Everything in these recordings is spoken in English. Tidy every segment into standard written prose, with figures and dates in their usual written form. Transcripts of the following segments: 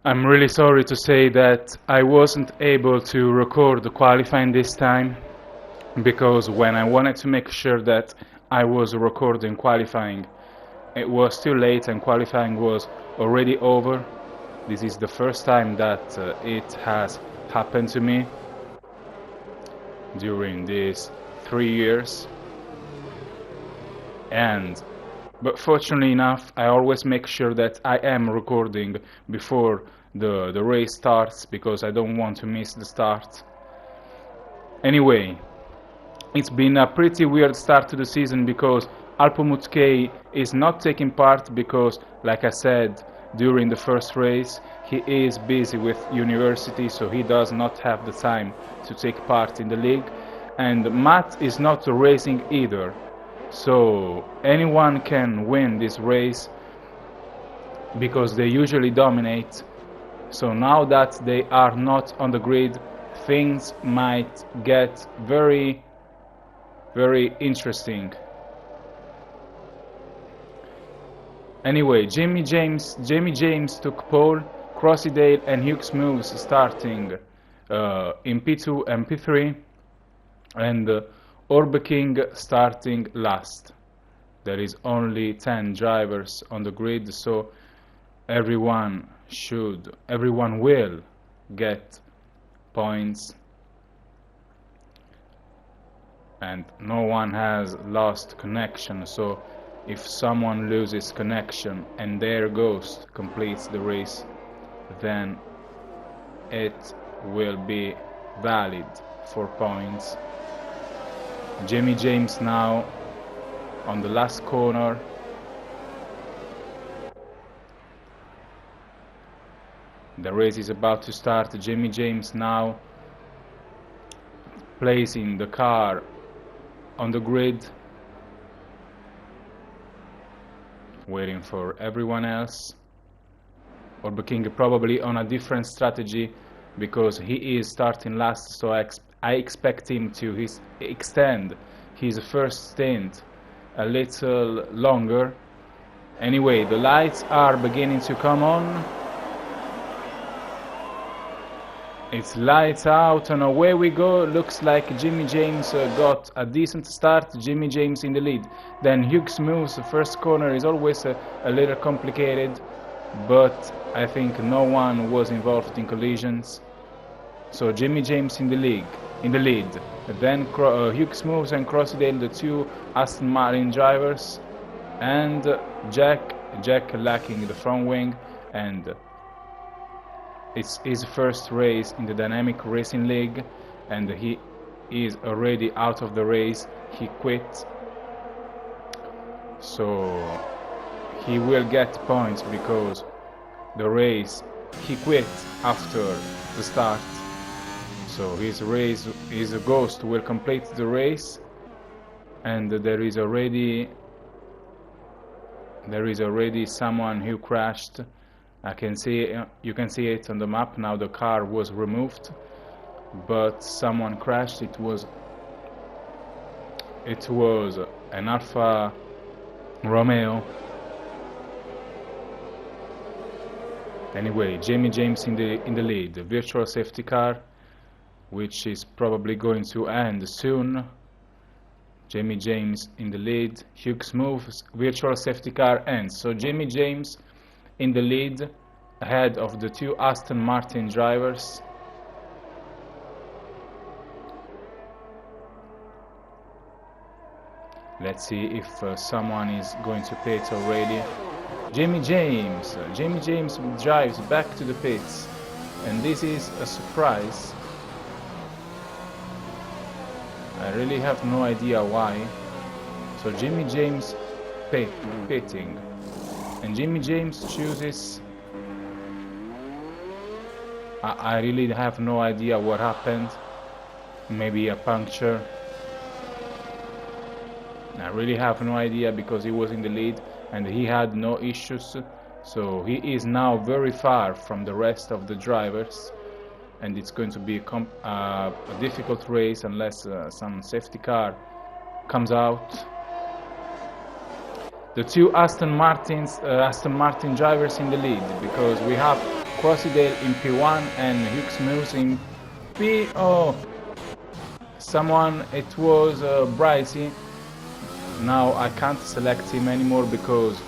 I'm really sorry to say that I wasn't able to record the qualifying this time because when I wanted to make sure that I was recording qualifying, it was too late and qualifying was already over. This is the first time that it has happened to me during these 3 years. But fortunately enough, I always make sure that I am recording before the race starts because I don't want to miss the start. Anyway, it's been a pretty weird start to the season because Alpomutke is not taking part because, like I said during the first race, he is busy with university, so he does not have the time to take part in the league. And Matt is not racing either. So anyone can win this race because they usually dominate. So now that they are not on the grid, things might get very, very interesting. Anyway, Jimmy James took pole, Crossydale and Hughes Moves starting in P2 and P3, and Orbe King starting last. There is only 10 drivers on the grid, so everyone will get points, and no one has lost connection. So if someone loses connection and their ghost completes the race, then it will be valid for points. Jimmy James now on the last corner. The race is about to start. Jimmy James now placing the car on the grid, waiting for everyone else. Orbe King probably on a different strategy because he is starting last, so I expect him to extend his first stint a little longer. Anyway, the lights are beginning to come on. It's lights out and away we go. Looks like Jimmy James got a decent start. Jimmy James in the lead. Then Hughes Moves. The first corner is always a little complicated, but I think no one was involved in collisions. So Jimmy James in the lead. Then Hughes Moves and Crossydale, the two Aston Martin drivers, and Jack lacking the front wing, and it's his first race in the Dynamic Racing League, and he is already out of the race. He quit, so he will get points because the race he quit after the start. So his ghost will complete the race, and there is already someone who crashed. You can see it on the map now. The car was removed, but someone crashed. It was an Alfa Romeo. Anyway, Jimmy James in the lead. The virtual safety car, which is probably going to end soon. Jimmy James in the lead. Hughes moves, virtual safety car ends. So Jimmy James in the lead, ahead of the two Aston Martin drivers. Let's see if someone is going to pit already. Jimmy James drives back to the pits, and this is a surprise. I really have no idea why. So Jimmy James pitting, and Jimmy James chooses. I really have no idea what happened. Maybe a puncture. I really have no idea because he was in the lead and he had no issues. So he is now very far from the rest of the drivers, and it's going to be a difficult race unless some safety car comes out. The two Aston Martin drivers in the lead, because we have Crossydale in P1 and Hughes Mills in P... Oh, someone, it was Brycey. Now I can't select him anymore because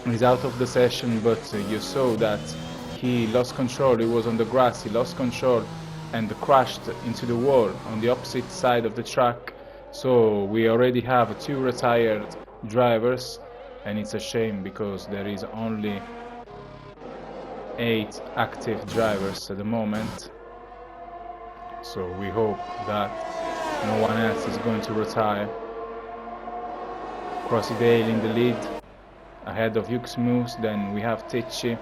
he's out of the session, but you saw that he lost control. He was on the grass, he lost control and crashed into the wall on the opposite side of the track. So we already have 2 retired drivers, and it's a shame because there is only 8 active drivers at the moment. So we hope that no one else is going to retire. Crossydale in the lead ahead of Hughes Moose. Then we have Ticci.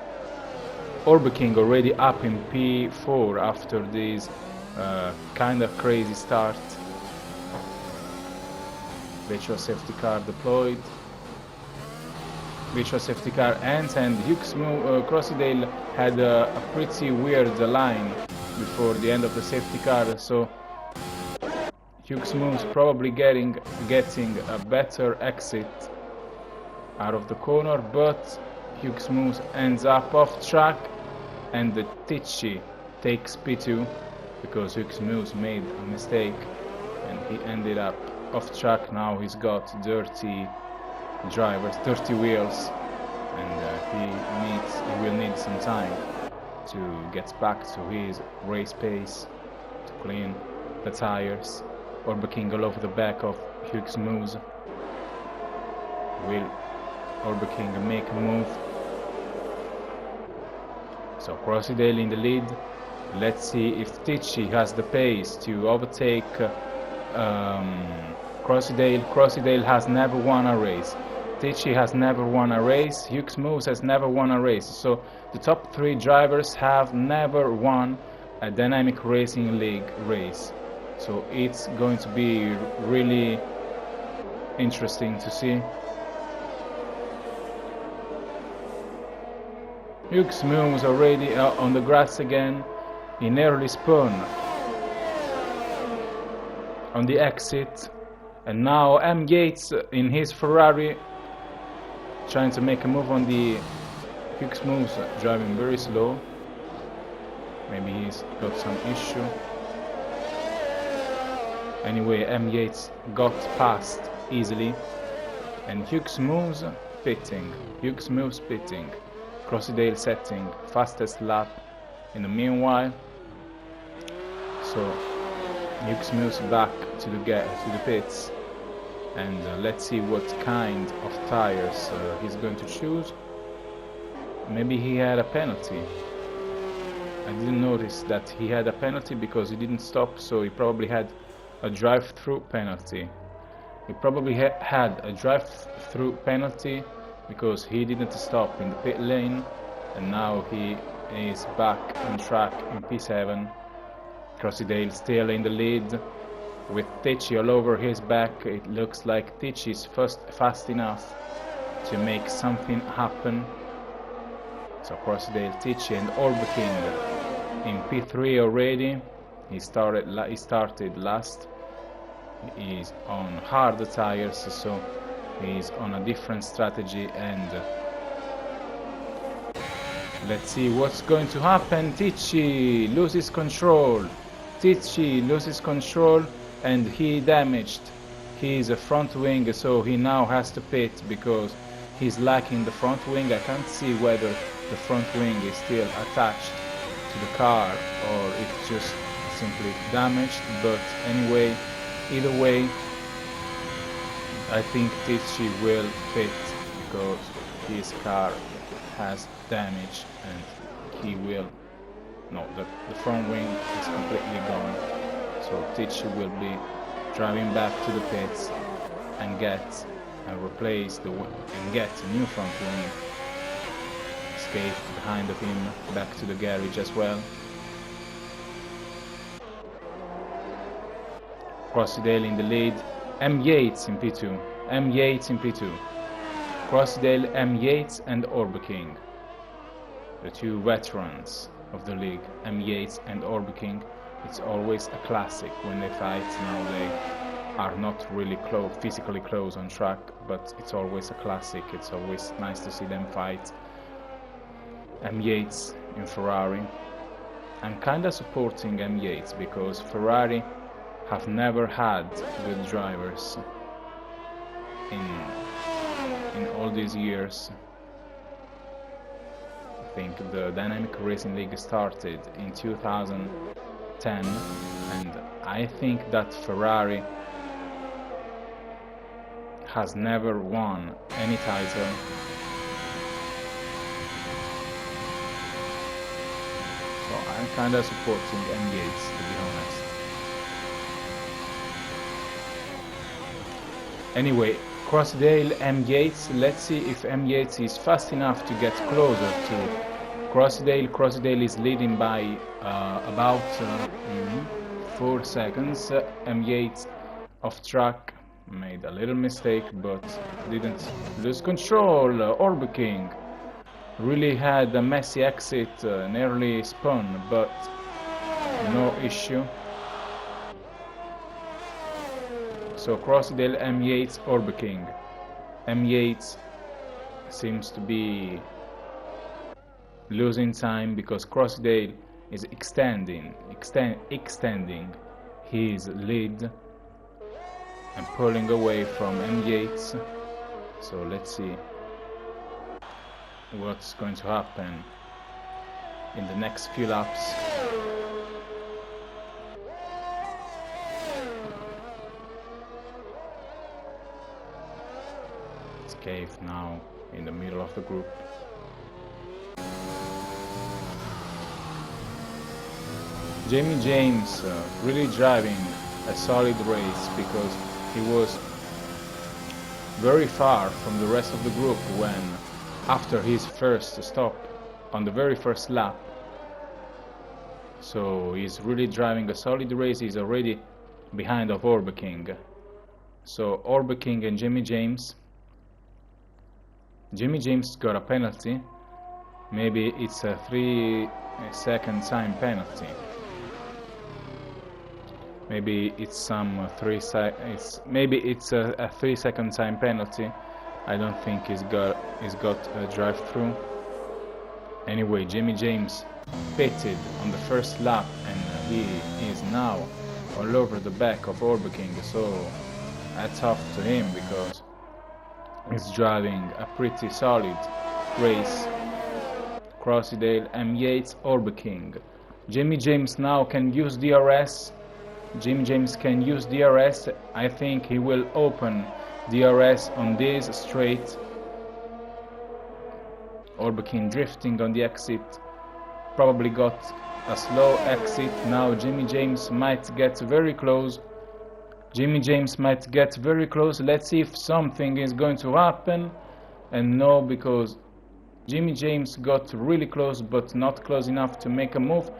Orbeking already up in P4 after this kind of crazy start. Virtual safety car deployed. Virtual safety car ends, and Hughes Crossydale had a pretty weird line before the end of the safety car, so Hughes Moose probably getting a better exit out of the corner, but Hughes Moose ends up off track, and the Ticci takes P2 because Hughes Moose made a mistake and he ended up off track. Now he's got dirty drivers, dirty wheels, and he will need some time to get back to his race pace, to clean the tires. Orbeking all over the back of Hughes Moose. Will Orbeking make a move? So Crossydale in the lead. Let's see if Ticci has the pace to overtake Crossydale. Crossydale has never won a race. Ticci has never won a race. Hughes Moose has never won a race. So the top 3 drivers have never won a Dynamic Racing League race. So it's going to be really interesting to see. Hughes Moose already on the grass again in early spun on the exit, and now M. Yates in his Ferrari trying to make a move on the Hughes Moose, driving very slow. Maybe he's got some issue. Anyway, M. Yates got past easily, and Hughes Moose pitting. Hughes Moose pitting. Crossydale setting fastest lap in the meanwhile. So Hughes Moose back to the pits, and let's see what kind of tires he's going to choose. Maybe he had a penalty. I didn't notice that he had a penalty because he didn't stop, so he probably had a drive-through penalty. He probably had a drive-through penalty because he didn't stop in the pit lane, and now he is back on track in P7. Crossydale still in the lead with Ticci all over his back. It looks like Ticci is fast enough to make something happen. So Crossydale, Ticci and Orbeking in P3 already. He started last. He's on harder tires, so he's on a different strategy, and let's see what's going to happen. Ticci loses control. Ticci loses control, and he damaged his front wing, so he now has to pit because he's lacking the front wing. I can't see whether the front wing is still attached to the car or it's just simply damaged, but anyway, either way, I think Ticci will pit because his car has damage, and he will... No, the front wing is completely gone. So Ticci will be driving back to the pits and get a new front wing. Escape behind of him back to the garage as well. Crossydale in the lead. M. Yates in P2. M. Yates in P2. Crossydale, M. Yates and Orbeking, the 2 veterans of the league. M. Yates and Orbeking. It's always a classic when they fight. Now they are not really physically close on track, but it's always a classic. It's always nice to see them fight. M. Yates in Ferrari. I'm kinda supporting M. Yates because Ferrari have never had good drivers in all these years. I think the Dynamic Racing League started in 2010, and I think that Ferrari has never won any title. So I'm kinda supporting M. Yates, to be honest. Anyway, Crossdale, M. Yates. Let's see if M. Yates is fast enough to get closer to Crossdale. Crossdale is leading by about 4 seconds. M. Yates off track, made a little mistake, but didn't lose control. Orb King really had a messy exit, nearly spun, but no issue. So Crossdale, M. Yates, Orb King. M. Yates seems to be losing time because Crossdale is extending his lead and pulling away from M. Yates. So let's see what's going to happen in the next few laps. Cave now in the middle of the group. Jamie James really driving a solid race because he was very far from the rest of the group when after his first stop on the very first lap. So he's really driving a solid race. He's already behind of Orb King. So Orb King and Jamie James got a penalty. Maybe it's a 3-second time penalty. Maybe it's maybe it's a 3-second time penalty. I don't think he's got a drive-through. Anyway, Jamie James pitted on the first lap, and he is now all over the back of Orb King. So hats off to him because he's driving a pretty solid race. Crossdale, M. Yates, Orb King. Jamie James now can use DRS. Jamie James can use DRS. I think he will open DRS on this straight. Orb King drifting on the exit. Probably got a slow exit. Now Jamie James might get very close. Jamie James might get very close. Let's see if something is going to happen. And no, because Jamie James got really close, but not close enough to make a move.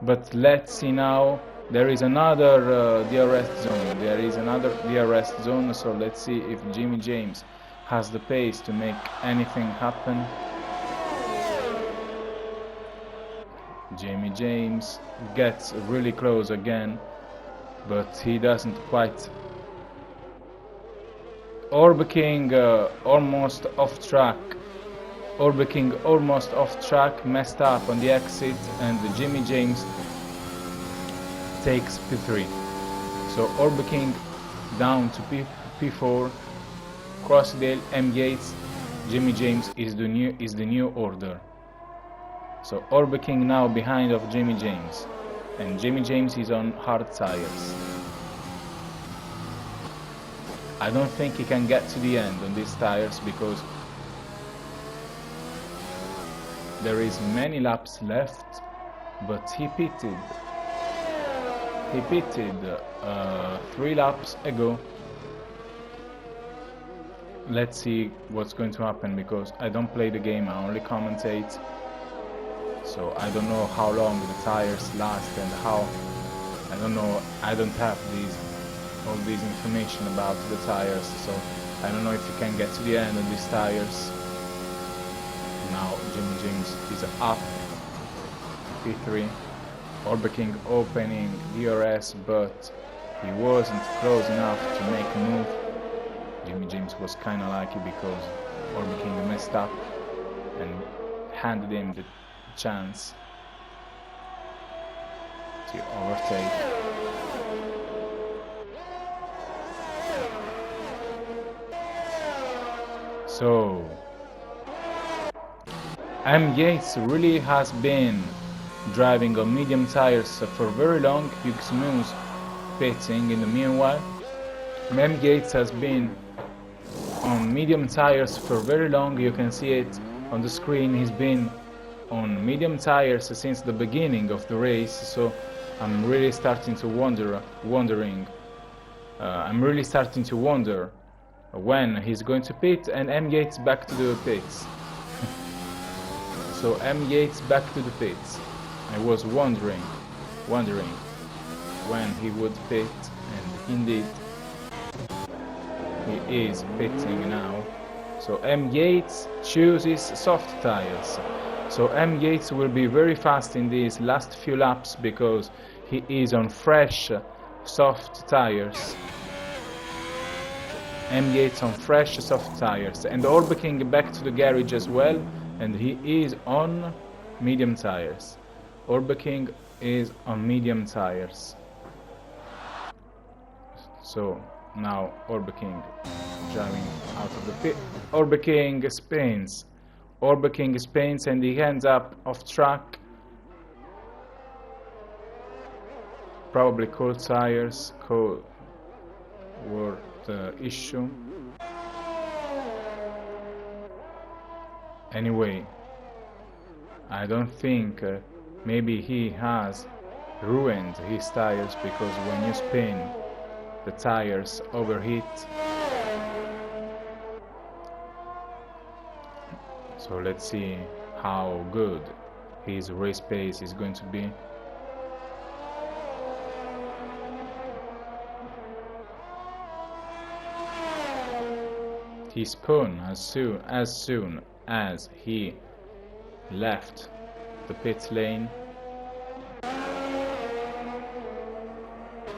But let's see now. There is another DRS zone. There is another DRS zone. So let's see if Jamie James has the pace to make anything happen. Jamie James gets really close again, but he doesn't quite. Orb King almost off track. Orb King almost off track, messed up on the exit, and Jamie James takes P3. So Orb King down to P4. Crossdale, M. Yates, Jamie James is the new order. So Orb King now behind of Jamie James, and Jamie James is on hard tires. I don't think he can get to the end on these tires because there is many laps left, but he pitted 3 laps ago. Let's see what's going to happen because I don't play the game, I only commentate. So I don't know how long the tires last and how, I don't know, I don't have all these information about the tires, so I don't know if you can get to the end of these tires. Now Jamie James is up, P3, Orb King opening DRS, but he wasn't close enough to make a move. Jamie James was kinda lucky because Orb King messed up and handed him chance to overtake. So M. Yates really has been driving on medium tires for very long. Hugh Smooth pitting in the meanwhile. M. Yates has been on medium tires for very long. You can see it on the screen. He's been on medium tires since the beginning of the race, so I'm really starting to wonder when he's going to pit, and M. Yates back to the pits. So M. Yates back to the pits. I was wondering when he would pit, and indeed he is pitting now. So M. Yates chooses soft tires. So M. Yates will be very fast in these last few laps because he is on fresh soft tires. M. Yates on fresh soft tires, and Orbeking back to the garage as well, and he is on medium tires. Orbeking is on medium tires. So now Orbeking driving out of the pit. Orbeking spins. Orbeking spins and he ends up off track. Probably cold tires were the issue. Anyway, I don't think maybe he has ruined his tires, because when you spin the tires overheat. So let's see how good his race pace is going to be. He spun as soon as he left the pit lane.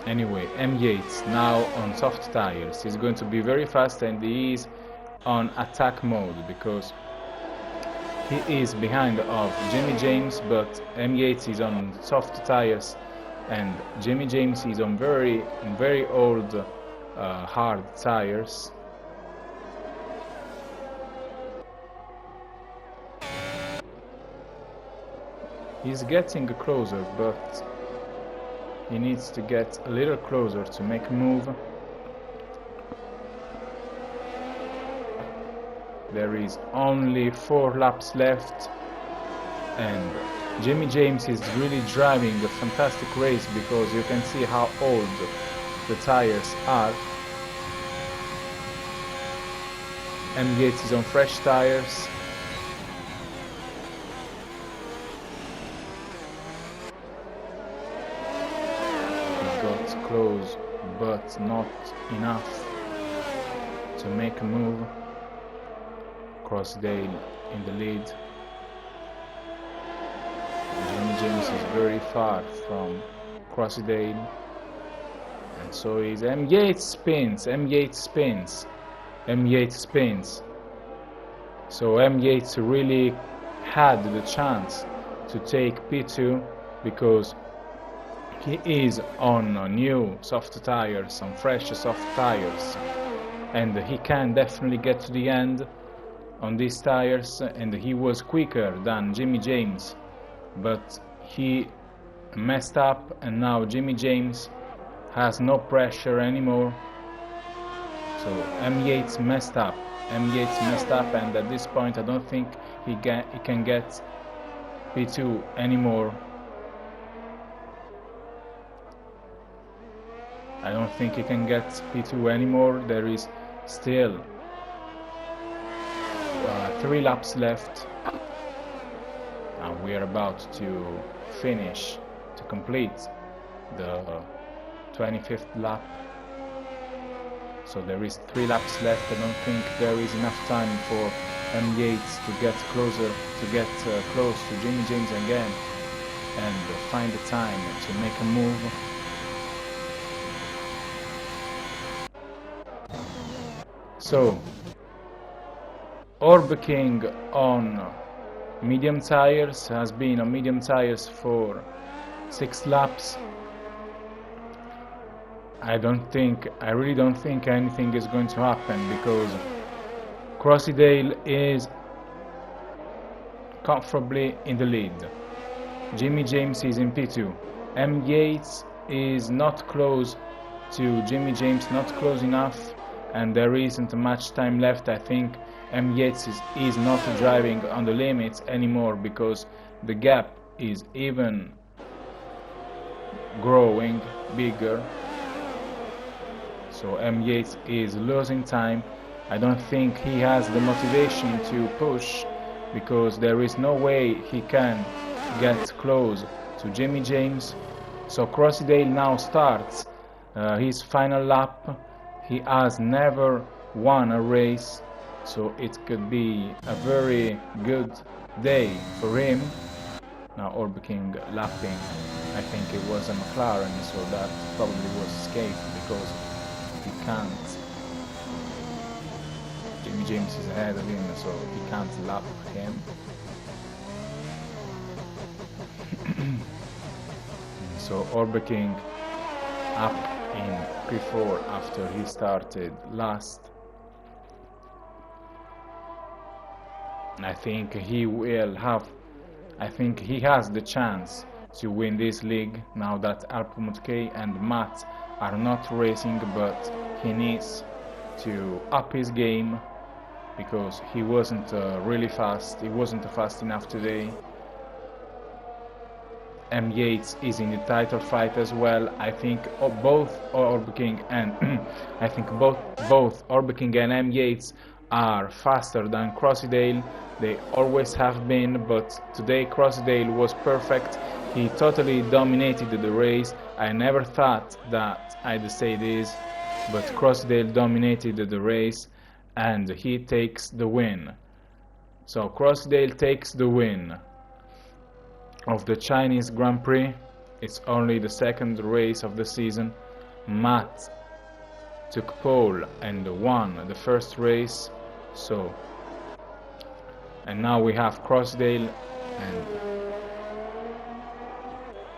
Anyway, M. Yates now on soft tires. He's going to be very fast, and he is on attack mode because he is behind of Jimmy James, but M. Yates is on soft tires and Jimmy James is on very old hard tires. He's getting closer, but he needs to get a little closer to make a move. There is only 4 laps left, and Jimmy James is really driving a fantastic race because you can see how old the tires are. M. Yates is on fresh tires. Close, but not enough to make a move. Crossdale in the lead. Jimmy James is very far from Crossdale, and so is M. Yates spins. M. Yates spins. M. Yates spins. So M. Yates really had the chance to take P2 because he is on new soft tires, on fresh soft tires, and he can definitely get to the end on these tires, and he was quicker than Jimmy James, but he messed up, and now Jimmy James has no pressure anymore. So M. Yates messed up. M. Yates messed up, and at this point I don't think he can get P2 anymore. I don't think he can get P2 anymore. There is still 3 laps left. We are about to finish, to complete the 25th lap. So there is 3 laps left. I don't think there is enough time for M. Yates to get close to Jimmy James again and find the time to make a move. So Orbeking on medium tires, has been on medium tires for 6 laps. I really don't think anything is going to happen, because Crossydale is comfortably in the lead. Jimmy James is in P2. M. Yates is not close to Jimmy James, not close enough, and there isn't much time left. I think M. Yates is not driving on the limits anymore, because the gap is even growing bigger. So M. Yates is losing time. I don't think he has the motivation to push, because there is no way he can get close to Jimmy James. So Crossydale now starts his final lap. He has never won a race, so it could be a very good day for him. Now Orb King lapping, I think it was a McLaren, so that probably was escape, because he can't. Jimmy James is ahead of him, so he can't lap him. So Orb King up in P4 after he started last. I think he has the chance to win this league now that Alpha-K and Matt are not racing, but he needs to up his game, because he wasn't really fast. He wasn't fast enough today. M. Yates is in the title fight as well. I think both Orb King and I think both Orb King and M. Yates are faster than Crossydale. They always have been, but today Crossydale was perfect. He totally dominated the race. I never thought that I'd say this, but Crossydale dominated the race, and he takes the win. So Crossydale takes the win of the Chinese Grand Prix. It's only the second race of the season. Matt took pole and won the first race. So, and now we have Crossydale and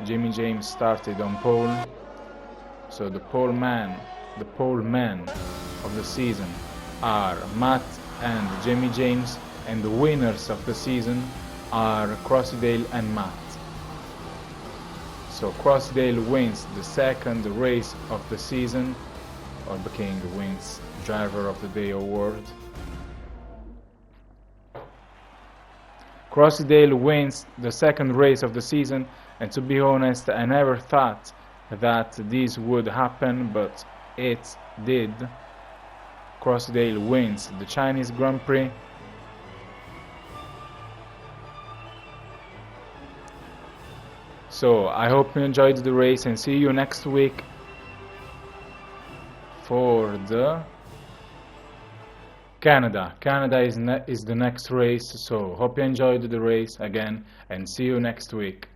Jimmy James started on pole. So the pole men of the season are Matt and Jimmy James, and the winners of the season are Crossydale and Matt. So Crossydale wins the second race of the season. Orb King wins Driver of the Day award. Crossydale wins the second race of the season, and to be honest, I never thought that this would happen, but it did. Crossydale wins the Chinese Grand Prix. So I hope you enjoyed the race, and see you next week for the Canada. Canada is the next race, so hope you enjoyed the race again, and see you next week.